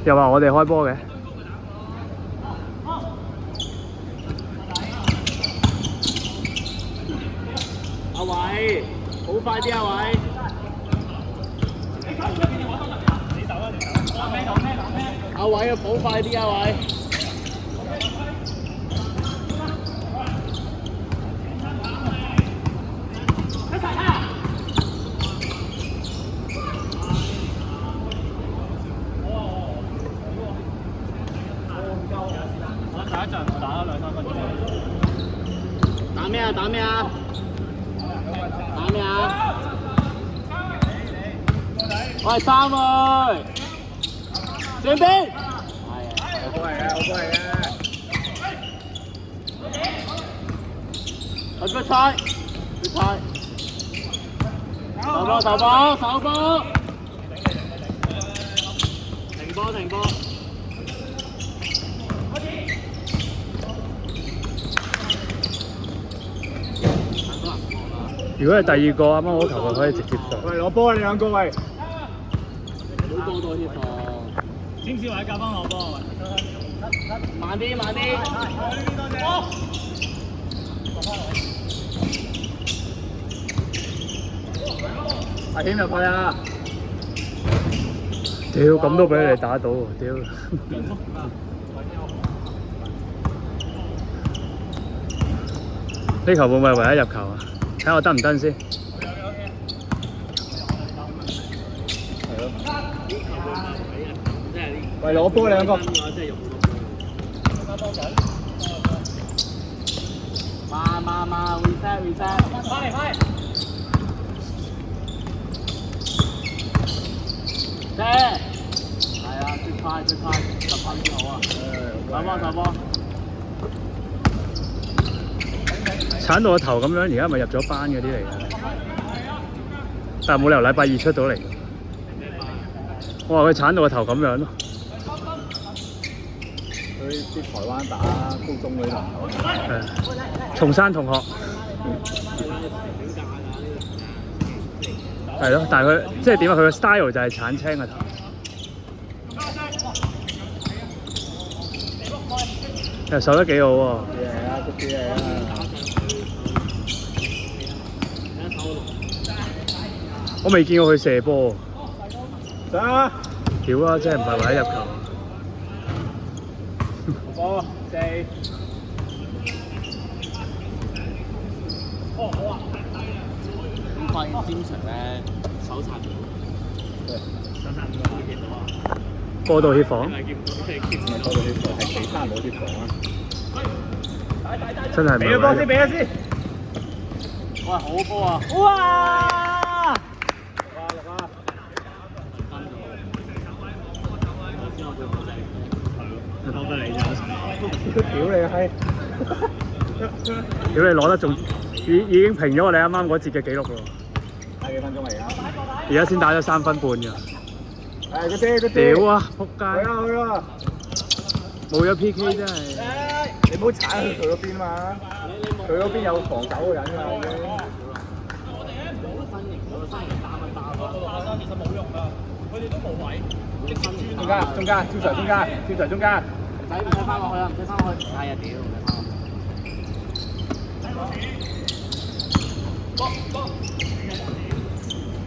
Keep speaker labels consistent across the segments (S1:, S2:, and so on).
S1: 又話我哋開波嘅。
S2: 阿偉，好快啲啊偉！阿偉啊，好快啲啊偉！我打一陣，我打咗2-3分鐘。打咩啊？打咩啊？打咩啊？我係三妹，轉邊。好波嚟嘅，好波嚟嘅。我出菜，出菜。手波，手波，手波。停波，停波。
S1: 如果係第二個啱啱好球嘅，可以直接上。
S3: 喂，攞波啊！你兩個喂，
S2: 唔好過到協防。
S3: 先至話教翻攞波啊！
S2: 慢啲，慢啲。
S3: 阿謙入去啊！
S1: 屌，咁都俾你哋打到喎！屌。呢球會唔會唯一入球啊？睇下我得唔得先。
S3: 喂，攞波你兩個。
S2: 慢 reset。翻嚟，翻嚟。係啊，最快10分先好啊！手波。
S1: 鏟到個頭咁樣，而家咪入咗班嗰啲嚟㗎。但係冇理由禮拜二出到嚟。我話佢鏟到個頭咁樣咯。
S3: 佢啲台灣打高中嗰啲籃球。
S1: 係。松山同學。係咯，但係佢即係點啊？佢個 style 就係鏟青個頭。又守得幾好喎！
S3: 係啊，都幾係啊！
S1: 我未見過佢射波。
S3: 上啊！
S1: 屌啊！真係唔係唯一入球。
S3: 波4。
S2: 好啊！咁發現詹翔咧手殘咗。手殘咗會見到啊！
S1: 過度協防。
S3: 唔係過度協防，係其他冇協防啊！
S1: 真係唔係。
S3: 俾咗波先，俾咗先。
S2: 哇！好波啊！
S3: 哇！落啊！
S2: 攞得嚟咋？
S3: 屌你閪！
S1: 屌你攞得仲已經平咗我哋啱啱嗰節嘅紀錄咯。
S3: 打幾分鐘嚟㗎？
S1: 而家先打咗3分半㗎。
S3: 嗰啲。
S1: 屌啊！仆街！
S3: 去啦！
S1: 冇咗 PK 真係。
S3: 你唔好踩去佢嗰邊嘛！佢嗰邊有防守嘅人㗎嘛已經。
S2: 我哋咧冇身形，冇身形打咪打咯。下山其實冇用㗎，佢哋都冇位。
S3: 中間，超常中間。
S2: 唔使翻落去啊！唔使翻落去。係啊，屌！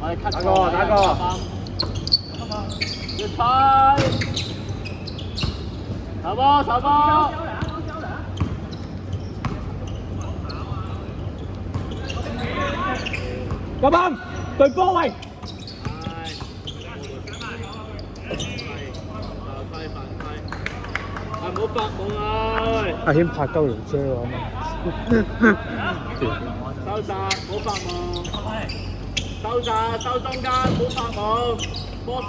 S2: 我哋 cut
S3: 打個。
S2: 要猜。手波。
S3: 個棒對波位。
S2: 唔好發夢啊！
S1: 阿謙拍鳩條遮喎啱啱。
S2: 收窄，唔好發夢。收窄，收中間，唔好發夢。波手。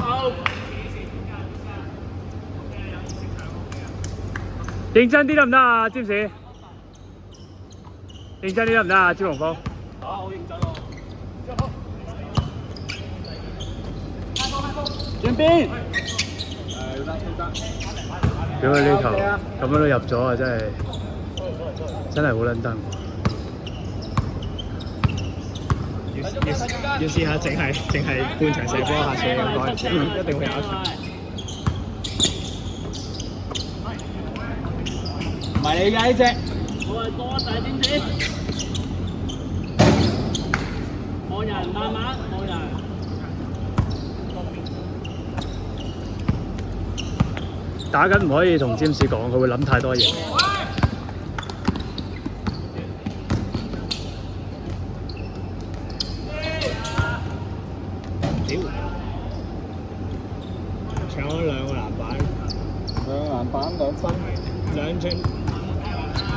S1: 認真啲得唔得啊，詹士？認真啲得唔得啊，朱龍峰？
S2: 打好認真喎。轉邊。
S1: 屌佢呢球咁樣都入咗啊！真係好撚登。
S3: 要試下淨係半場射波下射咁講，一定會有一場。係你㗎呢隻。
S2: 我係多仔點知？望人慢慢望人。
S1: 打緊唔可以同占士講，佢會諗太多嘢。
S2: 屌！搶咗兩個籃板，
S3: 兩分。
S2: 兩寸，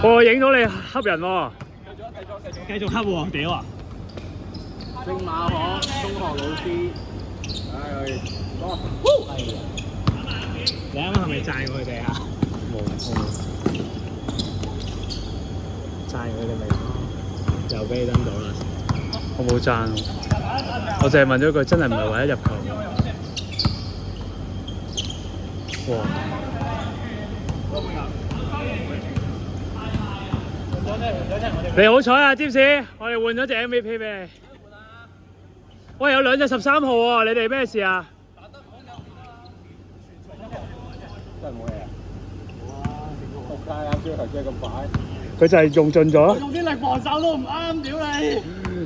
S1: 我影到你恰人喎。
S2: 繼續黑喎，屌啊！星馬可中學老師，你啱啱係咪讚佢哋啊？
S1: 冇，
S2: 讚佢哋未？又俾你登到啦！
S1: 我冇讚，我淨係問咗句，真係唔係為咗入球。哇！你好彩啊，占士，我哋換咗隻 MVP 俾你。喂，有兩隻13號喎，你哋咩事啊？
S3: 真係冇嘢啊！仆街啊！追頭追咁快，
S1: 佢就係用盡咗，
S2: 用啲力防守都唔啱，屌你！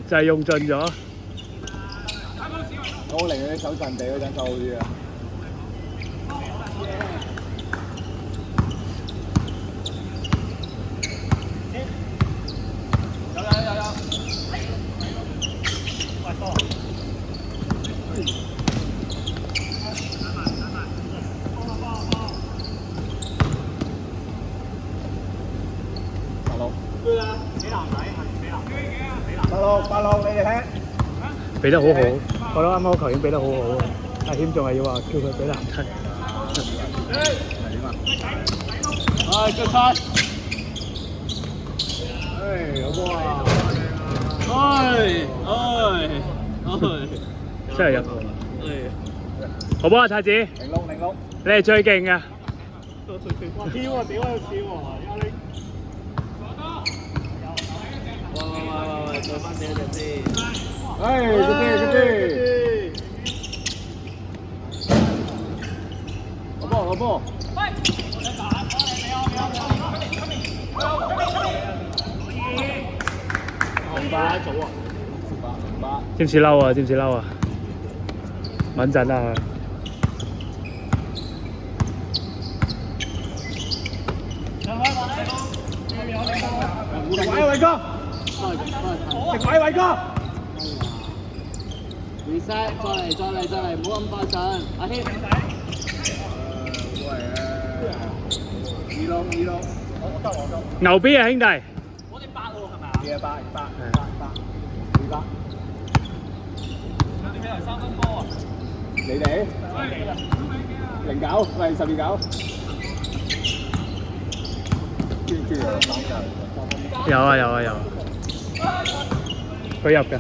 S1: 就係用盡咗。
S3: 我寧願手震地嗰陣夠好啲啊！八六，你哋聽。
S1: 俾得好好，我覺得啱啱球已經俾得好好。阿謙仲係要話叫佢俾籃梯。
S2: 腳開。
S3: 好波啊！
S1: 真係入。好波啊，太子！
S3: 零六。
S1: 你係最勁嘅。
S2: 跳啊！屌啊！跳喎！喂，再翻幾隻先？
S3: 嗰啲。攞波。
S2: 8組啊！
S1: 占士嬲啊！占士嬲啊！穩陣啊！
S3: 食位偉哥。食位偉哥。
S2: reset， 再嚟，唔好咁快上。阿謙。
S3: 2-6。
S1: 牛逼啊，兄弟！
S2: 我哋8喎，係咪啊
S3: ？200。
S2: 有啲咩係3分波啊？
S3: 你哋09，喂12-9。
S1: 有啊，佢入嘅。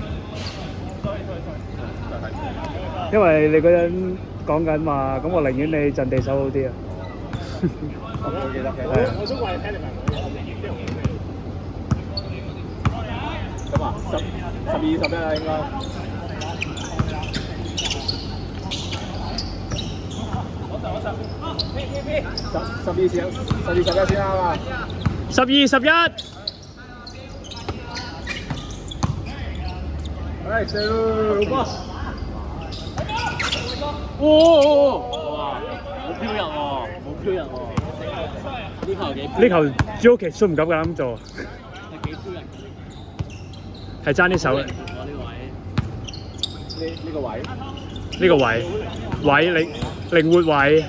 S1: 因為你嗰陣講緊話，咁我寧願你陣地手好啲啊。
S3: 我記得嘅。
S2: 我都話你聽你明我
S3: 咁啊，12-11啦應該。12-11先啦嘛。
S1: 12-11。
S3: 哎，射路波！
S2: 哇！冇飄人喎，呢球幾？
S1: 呢球朱奇都唔敢咁做，
S2: 係幾飄人？
S1: 係爭啲手嘅。
S3: 呢個位。
S1: 呢個位靈活位。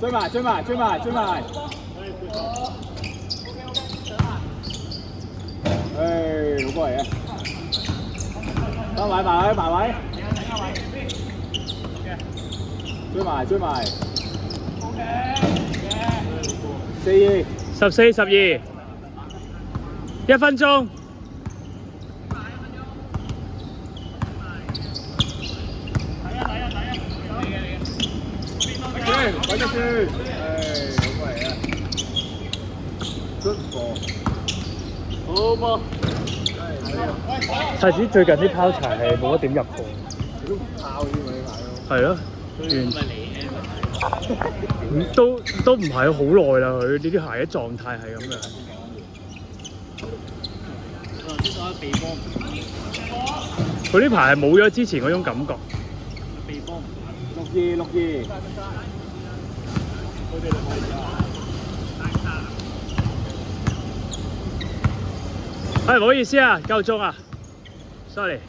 S3: 追埋！好波嚟嘅，埋位，追埋，4-2
S1: 14-12，1分鐘。
S3: 擺得住，好波嚟嘅，good ball。
S2: 好波！
S1: 太子最近啲拋柴係冇乜點入波。
S3: 佢都唔拋添喎，呢排都。
S1: 係咯，
S2: 佢咪嚟嘅？
S1: 都唔係好耐啦，佢呢啲鞋嘅狀態係咁樣。
S2: 鼻波，
S1: 佢呢排係冇咗之前嗰種感覺。
S2: 鼻波。
S3: 6-2，6-2。
S1: 唔好意思啊，夠鐘啊 ，sorry。